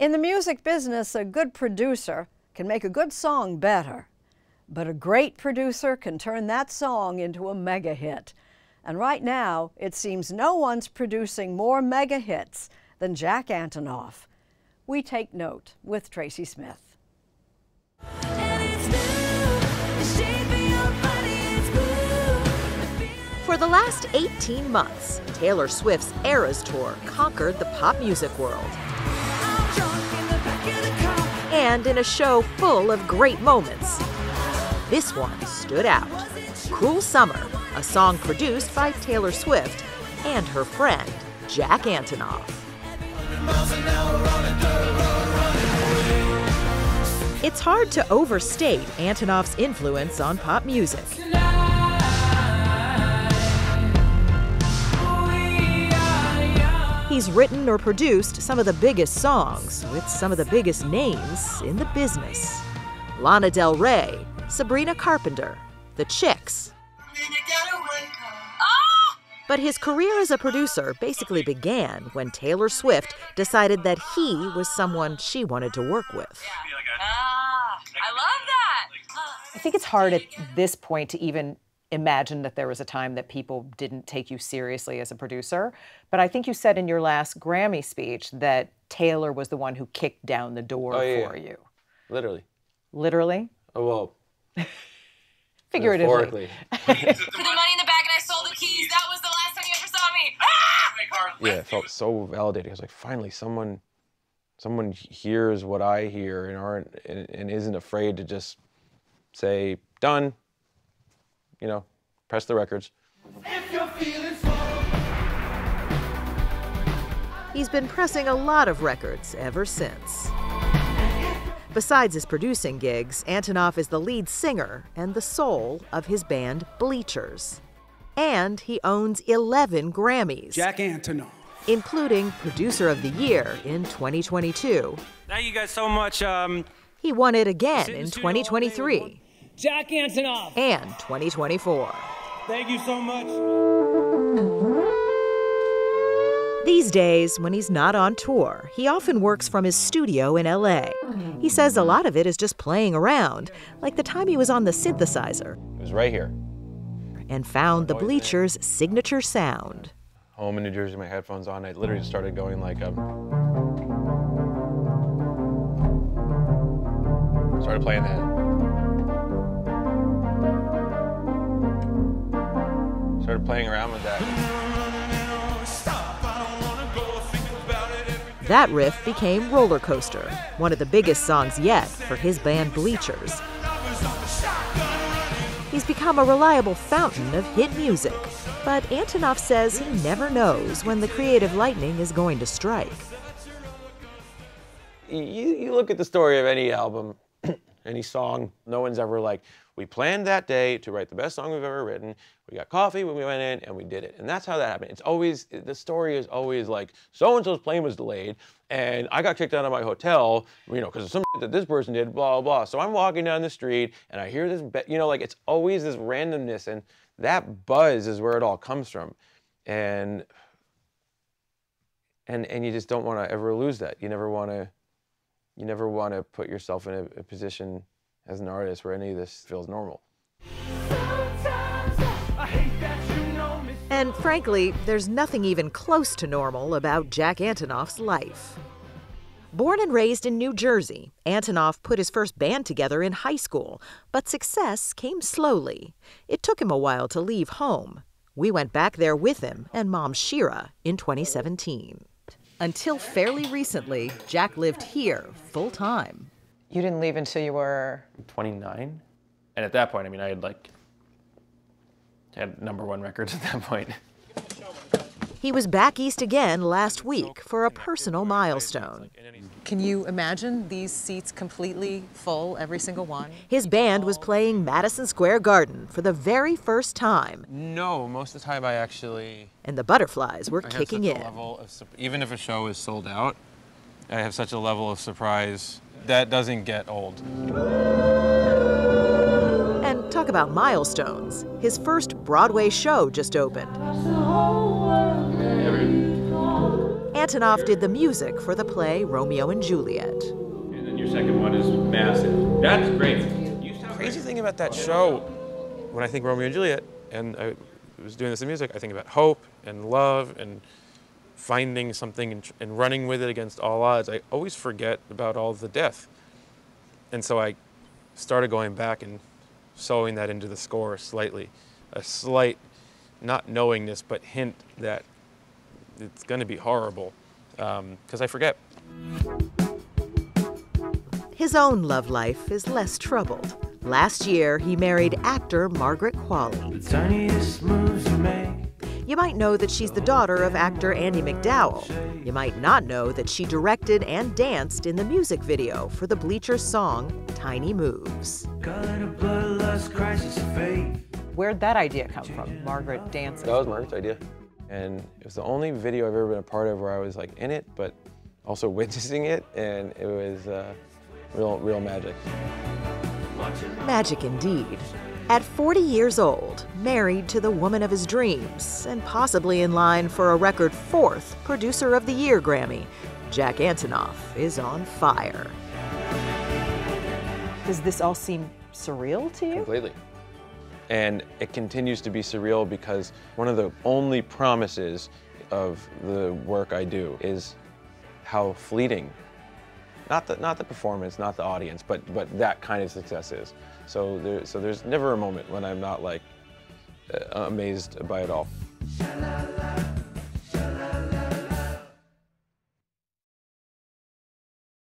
In the music business, a good producer can make a good song better, but a great producer can turn that song into a mega hit. And right now, it seems no one's producing more mega hits than Jack Antonoff. We take note with Tracy Smith. For the last 18 months, Taylor Swift's Eras Tour conquered the pop music world. And in a show full of great moments, this one stood out. Cruel Summer, a song produced by Taylor Swift and her friend, Jack Antonoff. It's hard to overstate Antonoff's influence on pop music. He's written or produced some of the biggest songs with some of the biggest names in the business. Lana Del Rey, Sabrina Carpenter, The Chicks. But his career as a producer basically began when Taylor Swift decided that he was someone she wanted to work with. I love that! I think it's hard at this point to even imagine that there was a time that people didn't take you seriously as a producer. But I think you said in your last Grammy speech that Taylor was the one who kicked down the door for you. Literally. Literally? Oh, well. Figuratively. Put the money in the bag and I sold the keys. That was the last time you ever saw me. Ah! Yeah, it felt so validating. I was like, finally, someone hears what I hear and isn't afraid to just say, done. You know, press the records. He's been pressing a lot of records ever since. Besides his producing gigs, Antonoff is the lead singer and the soul of his band Bleachers. And he owns 11 Grammys. Jack Antonoff. Including Producer of the Year in 2022. Thank you guys so much. He won it again in 2023. Jack Antonoff. And 2024. Thank you so much. These days, when he's not on tour, he often works from his studio in LA. He says a lot of it is just playing around, like the time he was on the synthesizer. It was right here. And found the Bleachers' signature sound. Home in New Jersey, my headphones on, I literally just started going like started playing that. Started playing around with that. That riff became Roller Coaster, one of the biggest songs yet for his band Bleachers. He's become a reliable fountain of hit music, but Antonoff says he never knows when the creative lightning is going to strike. You look at the story of any album, any song, no one's ever like, we planned that day to write the best song we've ever written. We got coffee when we went in and we did it. And that's how that happened. It's always, the story is always like, so-and-so's plane was delayed and I got kicked out of my hotel, you know, because of some shit that this person did, blah, blah, blah. So I'm walking down the street and I hear this, you know, like it's always this randomness, and that buzz is where it all comes from. And you just don't want to ever lose that. You never want to put yourself in a position as an artist where any of this feels normal. And frankly, there's nothing even close to normal about Jack Antonoff's life. Born and raised in New Jersey, Antonoff put his first band together in high school, but success came slowly. It took him a while to leave home. We went back there with him and Mom Shira in 2017. Until fairly recently, Jack lived here full-time. You didn't leave until you were 29, and at that point, I mean, I had #1 records at that point. He was back east again last week for a personal milestone. Can you imagine these seats completely full, every single one? His band was playing Madison Square Garden for the very first time. No, most of the time I actually... And the butterflies were kicking in. Even if a show is sold out, I have such a level of surprise that doesn't get old. And talk about milestones. His first Broadway show just opened. Antonoff did the music for the play Romeo and Juliet. And then your second one is massive. That's great. Crazy thing about that show, when I think Romeo and Juliet, and I was doing this in music, I think about hope and love and finding something and running with it against all odds. I always forget about all the death. And so I started going back and sewing that into the score slightly. A slight, not knowingness, but hint that it's going to be horrible, because I forget. His own love life is less troubled. Last year, he married actor Margaret Qualley. You might know that she's the daughter of actor Andy McDowell. You might not know that she directed and danced in the music video for the Bleachers song, Tiny Moves. Where'd that idea come from, Margaret dancing? That was Margaret's idea. And it was the only video I've ever been a part of where I was like in it, but also witnessing it, and it was real magic. Magic indeed. At 40 years old, married to the woman of his dreams, and possibly in line for a record 4th Producer of the Year Grammy, Jack Antonoff is on fire. Does this all seem surreal to you? Completely. And it continues to be surreal because one of the only promises of the work I do is how fleeting, not the performance, not the audience, but that kind of success is. So there's never a moment when I'm not like amazed by it all.